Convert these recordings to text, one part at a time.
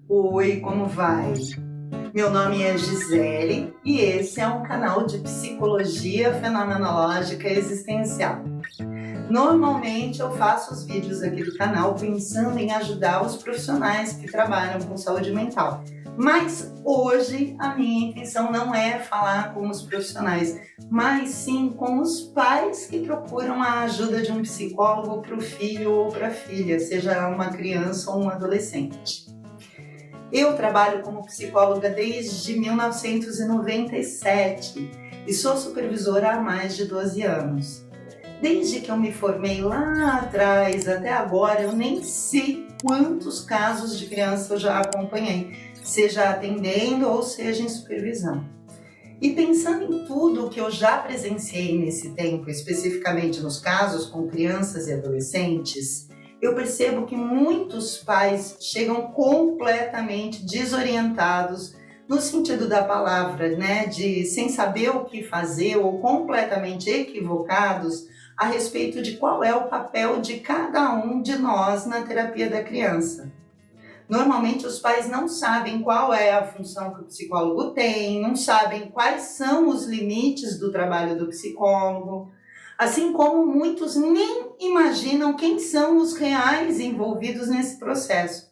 Oi, como vai? Meu nome é Gisele e esse é um canal de psicologia fenomenológica existencial. Normalmente eu faço os vídeos aqui do canal pensando em ajudar os profissionais que trabalham com saúde mental. Mas hoje a minha intenção não é falar com os profissionais, mas sim com os pais que procuram a ajuda de um psicólogo para o filho ou para a filha, seja uma criança ou um adolescente. Eu trabalho como psicóloga desde 1997 e sou supervisora há mais de 12 anos. Desde que eu me formei lá atrás até agora, eu nem sei quantos casos de criança eu já acompanhei, seja atendendo ou seja em supervisão. E pensando em tudo que eu já presenciei nesse tempo, especificamente nos casos com crianças e adolescentes, eu percebo que muitos pais chegam completamente desorientados no sentido da palavra, de sem saber o que fazer ou completamente equivocados a respeito de qual é o papel de cada um de nós na terapia da criança. Normalmente os pais não sabem qual é a função que o psicólogo tem, não sabem quais são os limites do trabalho do psicólogo, assim como muitos nem imaginam quem são os reais envolvidos nesse processo.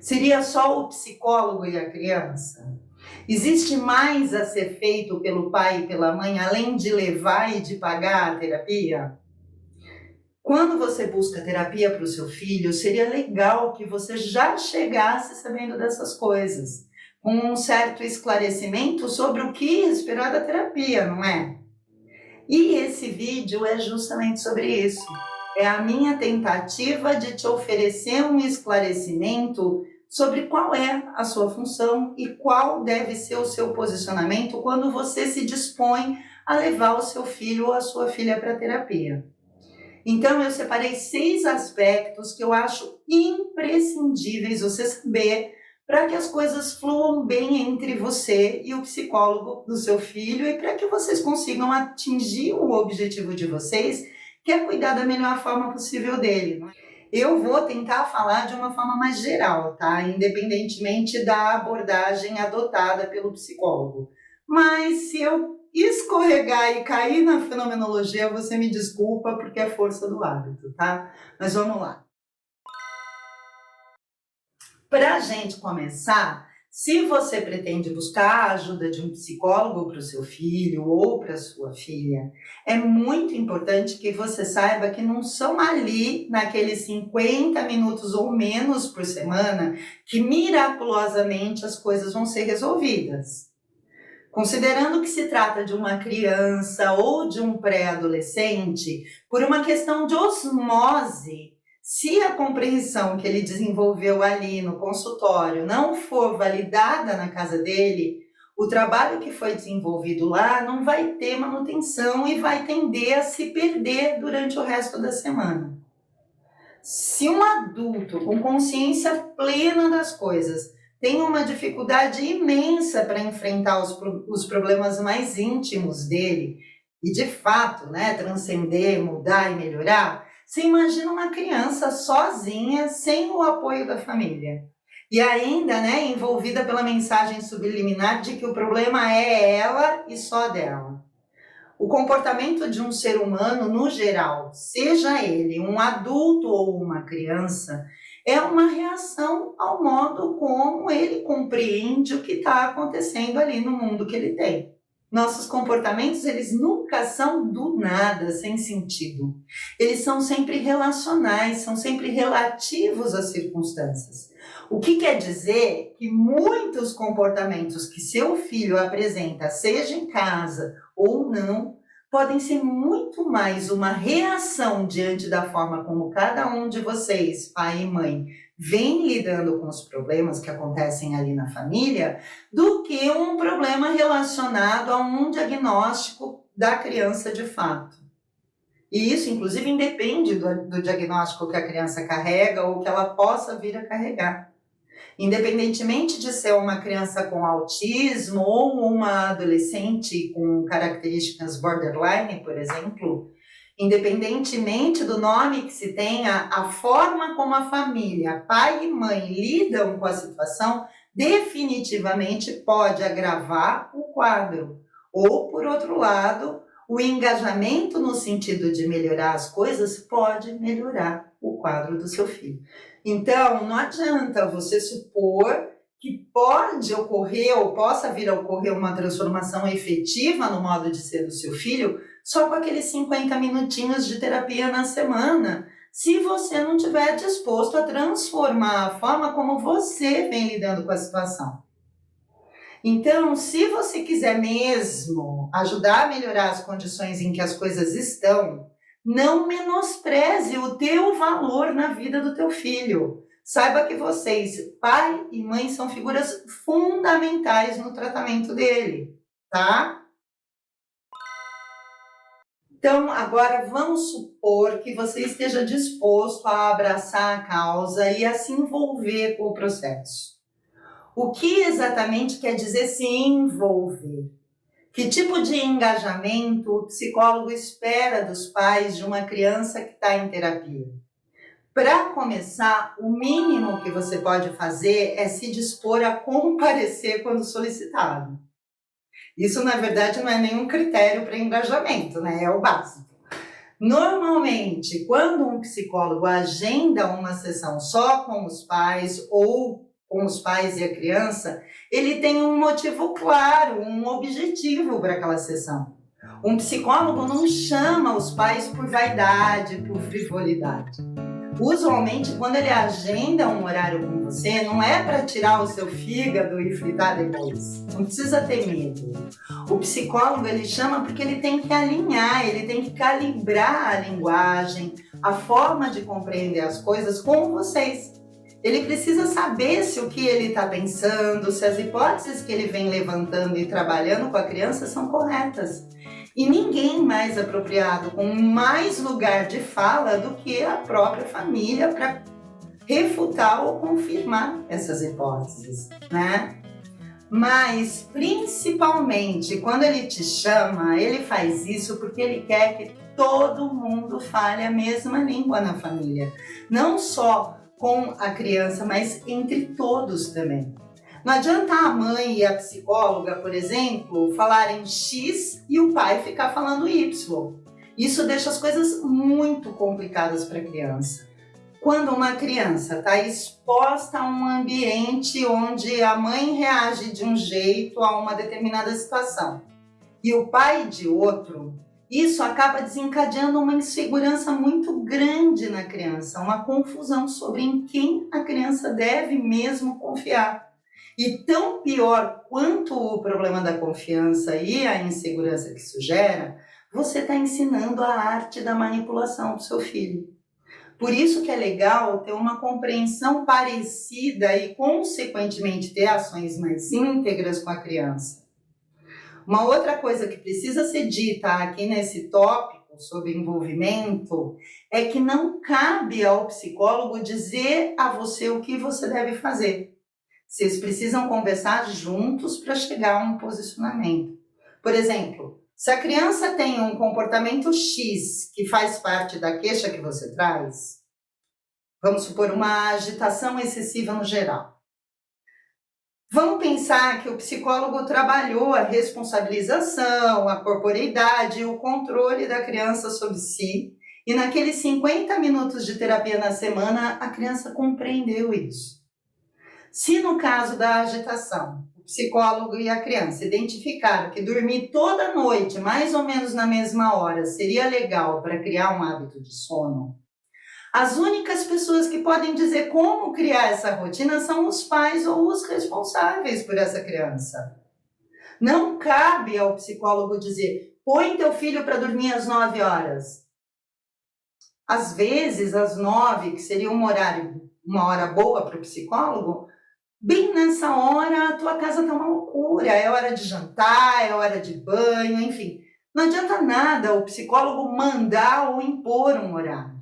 Seria só o psicólogo e a criança? Existe mais a ser feito pelo pai e pela mãe, além de levar e de pagar a terapia? Quando você busca terapia para o seu filho, seria legal que você já chegasse sabendo dessas coisas, com um certo esclarecimento sobre o que esperar da terapia, não é? E esse vídeo é justamente sobre isso. É a minha tentativa de te oferecer um esclarecimento sobre qual é a sua função e qual deve ser o seu posicionamento quando você se dispõe a levar o seu filho ou a sua filha para a terapia. Então, eu separei 6 aspectos que eu acho imprescindíveis você saber para que as coisas fluam bem entre você e o psicólogo do seu filho e para que vocês consigam atingir o objetivo de vocês, que é cuidar da melhor forma possível dele. Eu vou tentar falar de uma forma mais geral, tá? Independentemente da abordagem adotada pelo psicólogo. Mas se eu escorregar e cair na fenomenologia, você me desculpa, porque é força do hábito, tá? Mas vamos lá. Para a gente começar, se você pretende buscar a ajuda de um psicólogo para o seu filho ou para a sua filha, é muito importante que você saiba que não são ali, naqueles 50 minutos ou menos por semana, que miraculosamente as coisas vão ser resolvidas. Considerando que se trata de uma criança ou de um pré-adolescente, por uma questão de osmose, se a compreensão que ele desenvolveu ali no consultório não for validada na casa dele, o trabalho que foi desenvolvido lá não vai ter manutenção e vai tender a se perder durante o resto da semana. Se um adulto com consciência plena das coisas tem uma dificuldade imensa para enfrentar os problemas mais íntimos dele e, de fato, transcender, mudar e melhorar, você imagina uma criança sozinha, sem o apoio da família. E ainda, envolvida pela mensagem subliminar de que o problema é ela e só dela. O comportamento de um ser humano, no geral, seja ele um adulto ou uma criança, é uma reação ao modo como ele compreende o que está acontecendo ali no mundo que ele tem. Nossos comportamentos, eles nunca são do nada, sem sentido. Eles são sempre relacionais, são sempre relativos às circunstâncias. O que quer dizer que muitos comportamentos que seu filho apresenta, seja em casa ou não, podem ser muito mais uma reação diante da forma como cada um de vocês, pai e mãe, vem lidando com os problemas que acontecem ali na família, do que um problema relacionado a um diagnóstico da criança de fato. E isso, inclusive, independe do diagnóstico que a criança carrega ou que ela possa vir a carregar. Independentemente de ser uma criança com autismo ou uma adolescente com características borderline, por exemplo, Independentemente do nome que se tenha, a forma como a família, pai e mãe, lidam com a situação definitivamente pode agravar o quadro. Ou, por outro lado, o engajamento no sentido de melhorar as coisas pode melhorar o quadro do seu filho. Então, não adianta você supor que pode ocorrer ou possa vir a ocorrer uma transformação efetiva no modo de ser do seu filho só com aqueles 50 minutinhos de terapia na semana, se você não estiver disposto a transformar a forma como você vem lidando com a situação. Então, se você quiser mesmo ajudar a melhorar as condições em que as coisas estão, não menospreze o teu valor na vida do teu filho. Saiba que vocês, pai e mãe, são figuras fundamentais no tratamento dele, tá? Então, agora vamos supor que você esteja disposto a abraçar a causa e a se envolver com o processo. O que exatamente quer dizer se envolver? Que tipo de engajamento o psicólogo espera dos pais de uma criança que está em terapia? Para começar, o mínimo que você pode fazer é se dispor a comparecer quando solicitado. Isso, na verdade, não é nenhum critério para engajamento, né? É o básico. Normalmente, quando um psicólogo agenda uma sessão só com os pais ou com os pais e a criança, ele tem um motivo claro, um objetivo para aquela sessão. Um psicólogo não chama os pais por vaidade, por frivolidade. Usualmente, quando ele agenda um horário com você, não é para tirar o seu fígado e fritar depois. Não precisa ter medo. O psicólogo, ele chama porque ele tem que alinhar, ele tem que calibrar a linguagem, a forma de compreender as coisas com vocês. Ele precisa saber se o que ele está pensando, se as hipóteses que ele vem levantando e trabalhando com a criança são corretas. E ninguém mais apropriado, com mais lugar de fala do que a própria família para refutar ou confirmar essas hipóteses, né? Mas, principalmente, quando ele te chama, ele faz isso porque ele quer que todo mundo fale a mesma língua na família. Não só com a criança, mas entre todos também. Não adianta a mãe e a psicóloga, por exemplo, falarem X e o pai ficar falando Y. Isso deixa as coisas muito complicadas para a criança. Quando uma criança está exposta a um ambiente onde a mãe reage de um jeito a uma determinada situação e o pai de outro, isso acaba desencadeando uma insegurança muito grande na criança, uma confusão sobre em quem a criança deve mesmo confiar. E tão pior quanto o problema da confiança e a insegurança que isso gera, você está ensinando a arte da manipulação do seu filho. Por isso que é legal ter uma compreensão parecida e, consequentemente, ter ações mais íntegras com a criança. Uma outra coisa que precisa ser dita aqui nesse tópico sobre envolvimento é que não cabe ao psicólogo dizer a você o que você deve fazer. Vocês precisam conversar juntos para chegar a um posicionamento. Por exemplo, se a criança tem um comportamento X que faz parte da queixa que você traz, vamos supor uma agitação excessiva no geral. Vamos pensar que o psicólogo trabalhou a responsabilização, a corporeidade e o controle da criança sobre si, e naqueles 50 minutos de terapia na semana, a criança compreendeu isso. Se no caso da agitação, o psicólogo e a criança identificaram que dormir toda noite, mais ou menos na mesma hora, seria legal para criar um hábito de sono, as únicas pessoas que podem dizer como criar essa rotina são os pais ou os responsáveis por essa criança. Não cabe ao psicólogo dizer, põe teu filho para dormir às 9 horas. Às vezes, às 9, que seria uma hora boa para o psicólogo, bem nessa hora a tua casa está uma loucura, é hora de jantar, é hora de banho, enfim. Não adianta nada o psicólogo mandar ou impor um horário.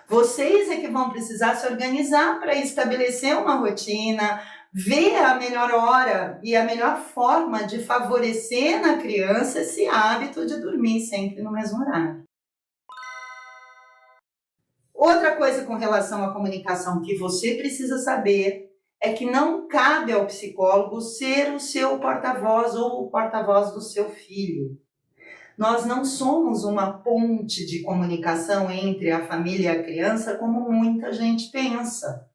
Vocês é que vão precisar se organizar para estabelecer uma rotina, ver a melhor hora e a melhor forma de favorecer na criança esse hábito de dormir sempre no mesmo horário. Outra coisa com relação à comunicação que você precisa saber é que não cabe ao psicólogo ser o seu porta-voz ou o porta-voz do seu filho. Nós não somos uma ponte de comunicação entre a família e a criança, como muita gente pensa.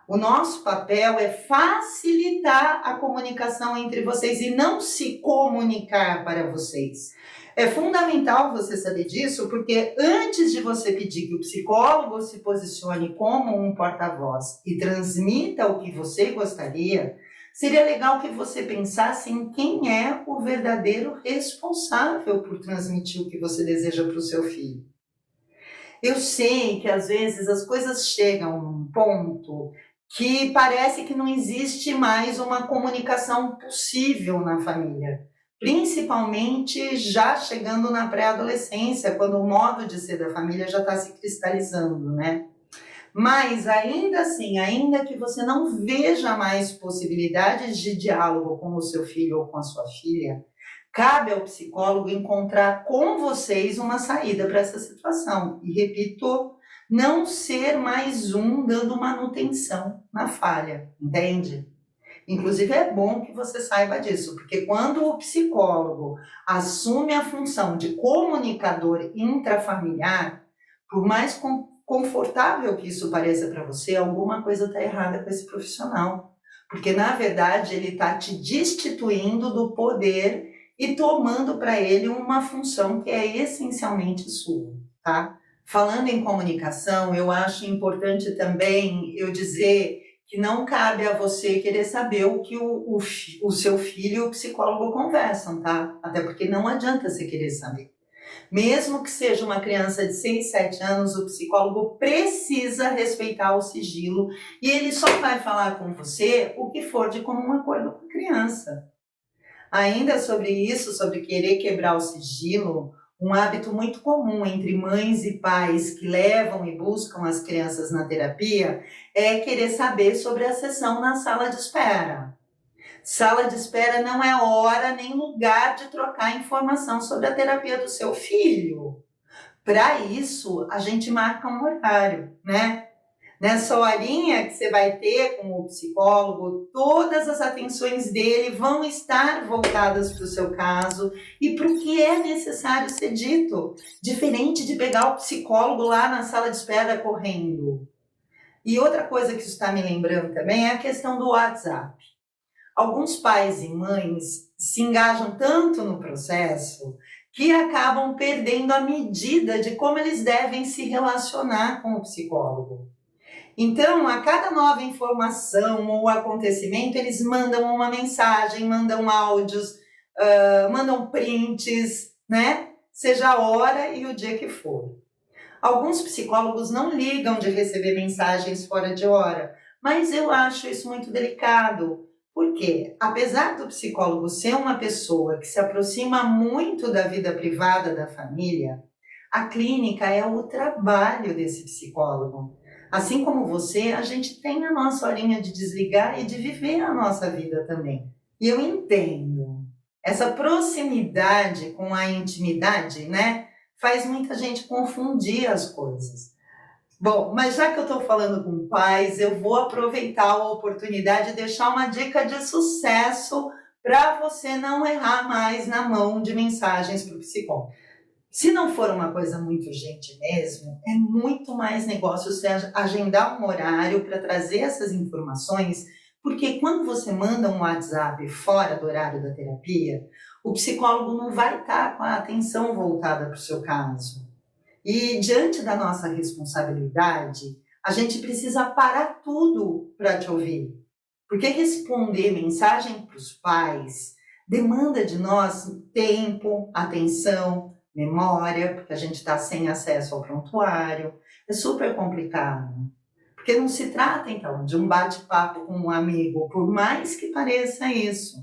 O nosso papel é facilitar a comunicação entre vocês e não se comunicar para vocês. É fundamental você saber disso, porque antes de você pedir que o psicólogo se posicione como um porta-voz e transmita o que você gostaria, seria legal que você pensasse em quem é o verdadeiro responsável por transmitir o que você deseja para o seu filho. Eu sei que às vezes as coisas chegam num ponto que parece que não existe mais uma comunicação possível na família, principalmente já chegando na pré-adolescência, quando o modo de ser da família já está se cristalizando, né? Mas ainda assim, ainda que você não veja mais possibilidades de diálogo com o seu filho ou com a sua filha, cabe ao psicólogo encontrar com vocês uma saída para essa situação. E repito, não ser mais um dando manutenção na falha, entende? Inclusive é bom que você saiba disso, porque quando o psicólogo assume a função de comunicador intrafamiliar, por mais confortável que isso pareça para você, alguma coisa está errada com esse profissional. Porque, na verdade, ele está te destituindo do poder e tomando para ele uma função que é essencialmente sua, tá? Falando em comunicação, eu acho importante também eu dizer que não cabe a você querer saber o que o seu filho e o psicólogo conversam, tá? Até porque não adianta você querer saber. Mesmo que seja uma criança de 6, 7 anos, o psicólogo precisa respeitar o sigilo e ele só vai falar com você o que for de comum acordo com a criança. Ainda sobre isso, sobre querer quebrar o sigilo, um hábito muito comum entre mães e pais que levam e buscam as crianças na terapia é querer saber sobre a sessão na sala de espera. Sala de espera não é hora nem lugar de trocar informação sobre a terapia do seu filho. Para isso, a gente marca um horário, né? Nessa horinha que você vai ter com o psicólogo, todas as atenções dele vão estar voltadas para o seu caso e para o que é necessário ser dito, diferente de pegar o psicólogo lá na sala de espera correndo. E outra coisa que isso está me lembrando também é a questão do WhatsApp. Alguns pais e mães se engajam tanto no processo que acabam perdendo a medida de como eles devem se relacionar com o psicólogo. Então, a cada nova informação ou acontecimento, eles mandam uma mensagem, mandam áudios, mandam prints, né? Seja a hora e o dia que for. Alguns psicólogos não ligam de receber mensagens fora de hora, mas eu acho isso muito delicado, porque apesar do psicólogo ser uma pessoa que se aproxima muito da vida privada da família, a clínica é o trabalho desse psicólogo. Assim como você, a gente tem a nossa horinha de desligar e de viver a nossa vida também. E eu entendo. Essa proximidade com a intimidade, né, faz muita gente confundir as coisas. Bom, mas já que eu estou falando com pais, eu vou aproveitar a oportunidade e deixar uma dica de sucesso para você não errar mais na mão de mensagens para o psicólogo. Se não for uma coisa muito urgente mesmo, é muito mais negócio você agendar um horário para trazer essas informações, porque quando você manda um WhatsApp fora do horário da terapia, o psicólogo não vai estar com a atenção voltada para o seu caso. E diante da nossa responsabilidade, a gente precisa parar tudo para te ouvir. Porque responder mensagem para os pais demanda de nós tempo, atenção, memória, porque a gente está sem acesso ao prontuário, é super complicado. Porque não se trata, então, de um bate-papo com um amigo, por mais que pareça isso.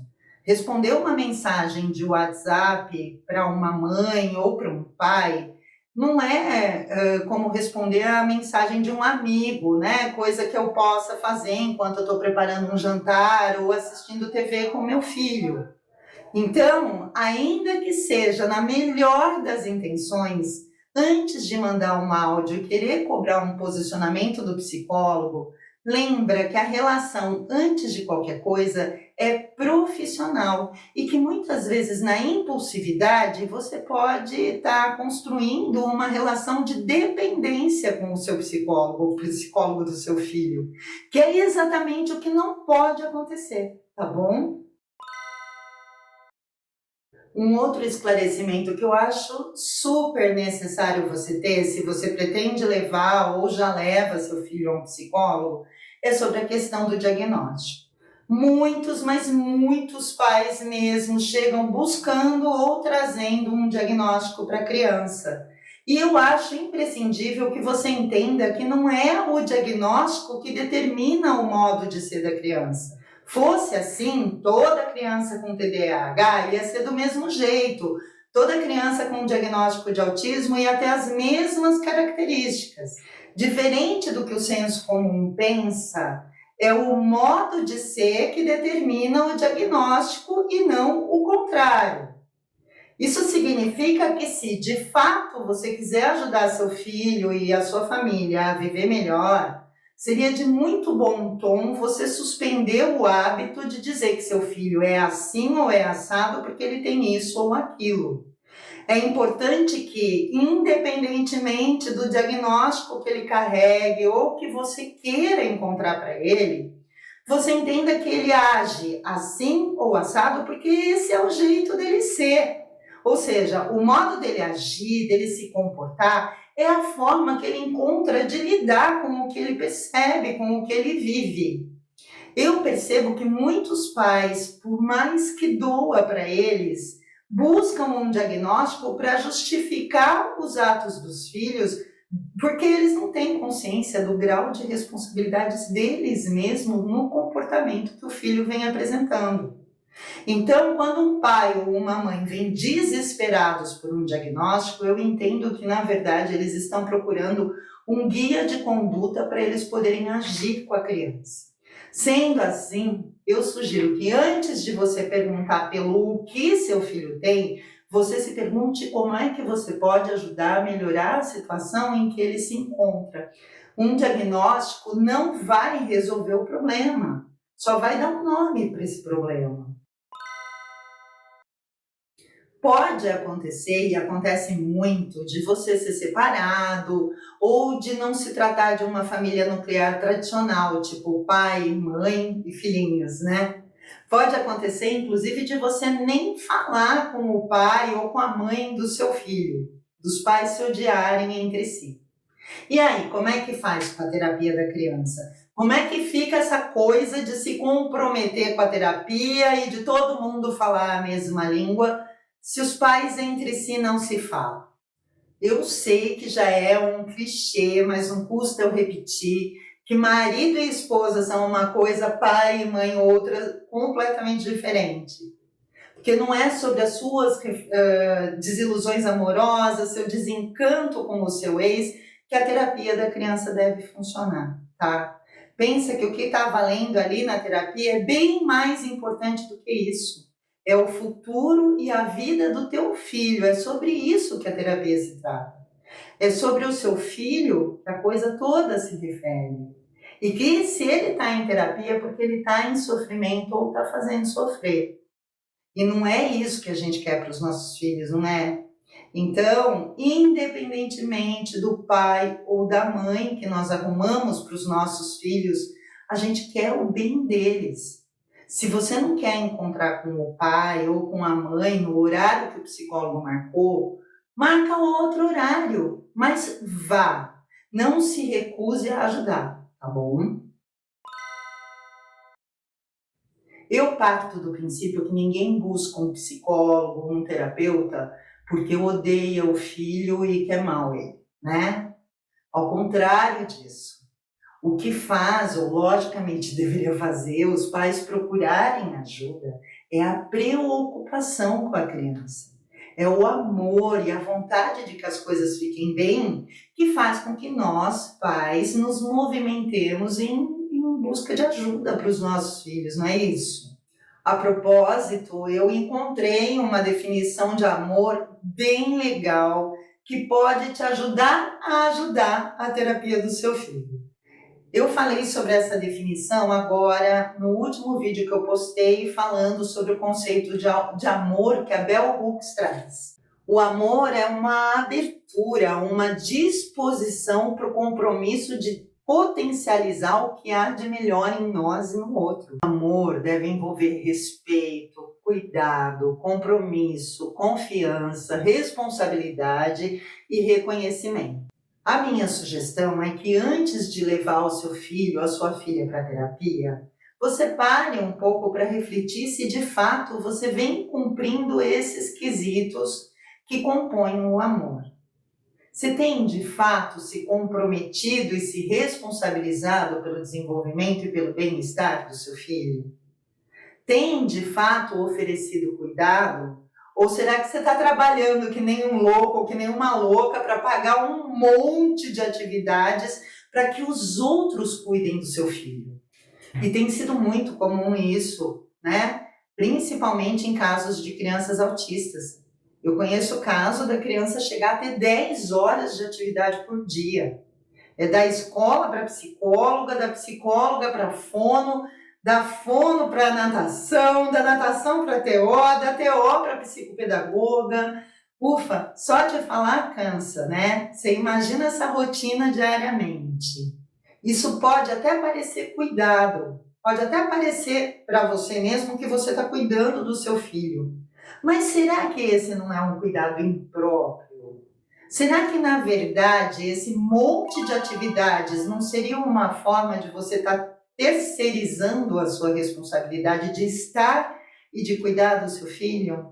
Responder uma mensagem de WhatsApp para uma mãe ou para um pai não é como responder a mensagem de um amigo, né? Coisa que eu possa fazer enquanto eu estou preparando um jantar ou assistindo TV com meu filho. Então, ainda que seja na melhor das intenções, antes de mandar um áudio e querer cobrar um posicionamento do psicólogo, lembra que a relação, antes de qualquer coisa, é profissional e que muitas vezes na impulsividade você pode estar construindo uma relação de dependência com o seu psicólogo, o psicólogo do seu filho, que é exatamente o que não pode acontecer, tá bom? Um outro esclarecimento que eu acho super necessário você ter, se você pretende levar ou já leva seu filho a um psicólogo, é sobre a questão do diagnóstico. Muitos, mas muitos pais mesmo chegam buscando ou trazendo um diagnóstico para a criança. E eu acho imprescindível que você entenda que não é o diagnóstico que determina o modo de ser da criança. Fosse assim, toda criança com TDAH ia ser do mesmo jeito. Toda criança com diagnóstico de autismo ia ter as mesmas características. Diferente do que o senso comum pensa, é o modo de ser que determina o diagnóstico e não o contrário. Isso significa que se de fato você quiser ajudar seu filho e a sua família a viver melhor, seria de muito bom tom você suspender o hábito de dizer que seu filho é assim ou é assado porque ele tem isso ou aquilo. É importante que, independentemente do diagnóstico que ele carregue ou que você queira encontrar para ele, você entenda que ele age assim ou assado porque esse é o jeito dele ser. Ou seja, o modo dele agir, dele se comportar, é a forma que ele encontra de lidar com o que ele percebe, com o que ele vive. Eu percebo que muitos pais, por mais que doa para eles, buscam um diagnóstico para justificar os atos dos filhos, porque eles não têm consciência do grau de responsabilidades deles mesmos no comportamento que o filho vem apresentando. Então, quando um pai ou uma mãe vem desesperados por um diagnóstico, eu entendo que, na verdade, eles estão procurando um guia de conduta para eles poderem agir com a criança. Sendo assim, eu sugiro que antes de você perguntar pelo que seu filho tem, você se pergunte como é que você pode ajudar a melhorar a situação em que ele se encontra. Um diagnóstico não vai resolver o problema, só vai dar um nome para esse problema. Pode acontecer, e acontece muito, de você ser separado ou de não se tratar de uma família nuclear tradicional, tipo pai, mãe e filhinhos, né? Pode acontecer, inclusive, de você nem falar com o pai ou com a mãe do seu filho, dos pais se odiarem entre si. E aí, como é que faz com a terapia da criança? Como é que fica essa coisa de se comprometer com a terapia e de todo mundo falar a mesma língua se os pais entre si não se falam? Eu sei que já é um clichê, mas não custa eu repetir que marido e esposa são uma coisa, pai e mãe outra, completamente diferente. Porque não é sobre as suas desilusões amorosas, seu desencanto com o seu ex, que a terapia da criança deve funcionar, tá? Pensa que o que está valendo ali na terapia é bem mais importante do que isso. É o futuro e a vida do teu filho, é sobre isso que a terapia se trata. É sobre o seu filho que a coisa toda se refere. E que se ele está em terapia é porque ele está em sofrimento ou está fazendo sofrer. E não é isso que a gente quer para os nossos filhos, não é? Então, independentemente do pai ou da mãe que nós arrumamos para os nossos filhos, a gente quer o bem deles. Se você não quer encontrar com o pai ou com a mãe no horário que o psicólogo marcou, marca outro horário, mas vá. Não se recuse a ajudar, tá bom? Eu parto do princípio que ninguém busca um psicólogo, um terapeuta, porque odeia o filho e quer mal ele, né? Ao contrário disso. O que faz, ou logicamente deveria fazer, os pais procurarem ajuda, é a preocupação com a criança. É o amor e a vontade de que as coisas fiquem bem que faz com que nós, pais, nos movimentemos em busca de ajuda para os nossos filhos, não é isso? A propósito, eu encontrei uma definição de amor bem legal que pode te ajudar a terapia do seu filho. Eu falei sobre essa definição agora no último vídeo que eu postei falando sobre o conceito de amor que a Bell Hooks traz. O amor é uma abertura, uma disposição para o compromisso de potencializar o que há de melhor em nós e no outro. O amor deve envolver respeito, cuidado, compromisso, confiança, responsabilidade e reconhecimento. A minha sugestão é que antes de levar o seu filho ou a sua filha para a terapia, você pare um pouco para refletir se de fato você vem cumprindo esses quesitos que compõem o amor. Você tem de fato se comprometido e se responsabilizado pelo desenvolvimento e pelo bem-estar do seu filho? Tem de fato oferecido cuidado? Ou será que você está trabalhando que nem um louco ou que nem uma louca para pagar um monte de atividades para que os outros cuidem do seu filho? E tem sido muito comum isso, né? Principalmente em casos de crianças autistas. Eu conheço o caso da criança chegar a ter 10 horas de atividade por dia. É da escola para psicóloga, da psicóloga para fono, da fono para natação, da natação para TO, da TO para psicopedagoga. Ufa, só de falar cansa, né? Você imagina essa rotina diariamente. Isso pode até parecer cuidado, pode até parecer para você mesmo que você está cuidando do seu filho. Mas será que esse não é um cuidado impróprio? Será que, na verdade, esse monte de atividades não seria uma forma de você estar terceirizando a sua responsabilidade de estar e de cuidar do seu filho?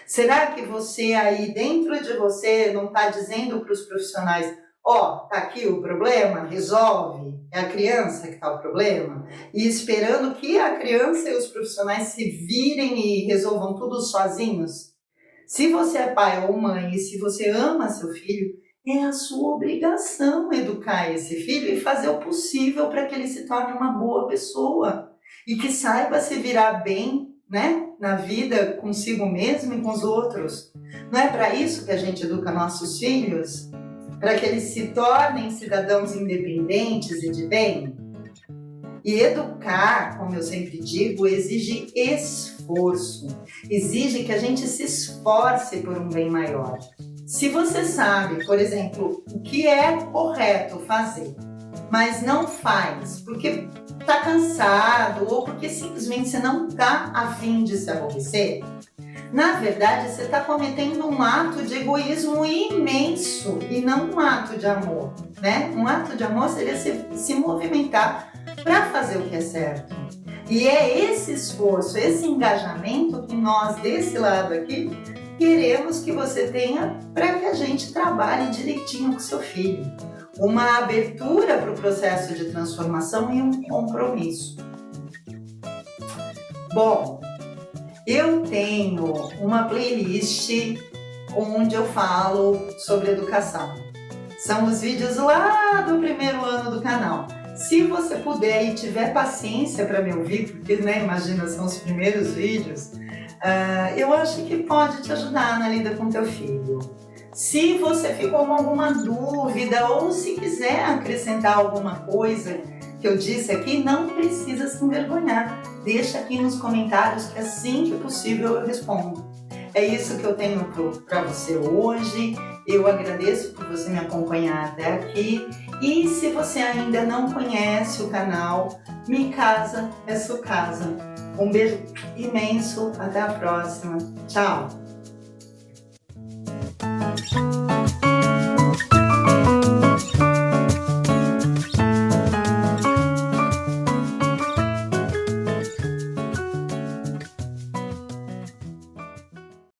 Será que você aí dentro de você não está dizendo para os profissionais: ó, tá aqui o problema, resolve, é a criança que está o problema, e esperando que a criança e os profissionais se virem e resolvam tudo sozinhos? Se você é pai ou mãe e se você ama seu filho, é a sua obrigação educar esse filho e fazer o possível para que ele se torne uma boa pessoa e que saiba se virar bem, né, na vida consigo mesmo e com os outros. Não é para isso que a gente educa nossos filhos? Para que eles se tornem cidadãos independentes e de bem? E educar, como eu sempre digo, exige esforço, exige que a gente se esforce por um bem maior. Se você sabe, por exemplo, o que é correto fazer, mas não faz porque está cansado ou porque simplesmente você não está a fim de se aborrecer, na verdade você está cometendo um ato de egoísmo imenso e não um ato de amor, né? Um ato de amor seria se movimentar para fazer o que é certo. E é esse esforço, esse engajamento que nós desse lado aqui queremos que você tenha para que a gente trabalhe direitinho com seu filho. Uma abertura para o processo de transformação e um compromisso. Bom, eu tenho uma playlist onde eu falo sobre educação. São os vídeos lá do primeiro ano do canal. Se você puder e tiver paciência para me ouvir, porque, né, imagina, são os primeiros vídeos, eu acho que pode te ajudar na lida com teu filho. Se você ficou com alguma dúvida ou se quiser acrescentar alguma coisa que eu disse aqui, não precisa se envergonhar. Deixa aqui nos comentários que assim que possível eu respondo. É isso que eu tenho para você hoje. Eu agradeço por você me acompanhar até aqui. E se você ainda não conhece o canal, Mi Casa é Sua Casa. Um beijo imenso, até a próxima. Tchau!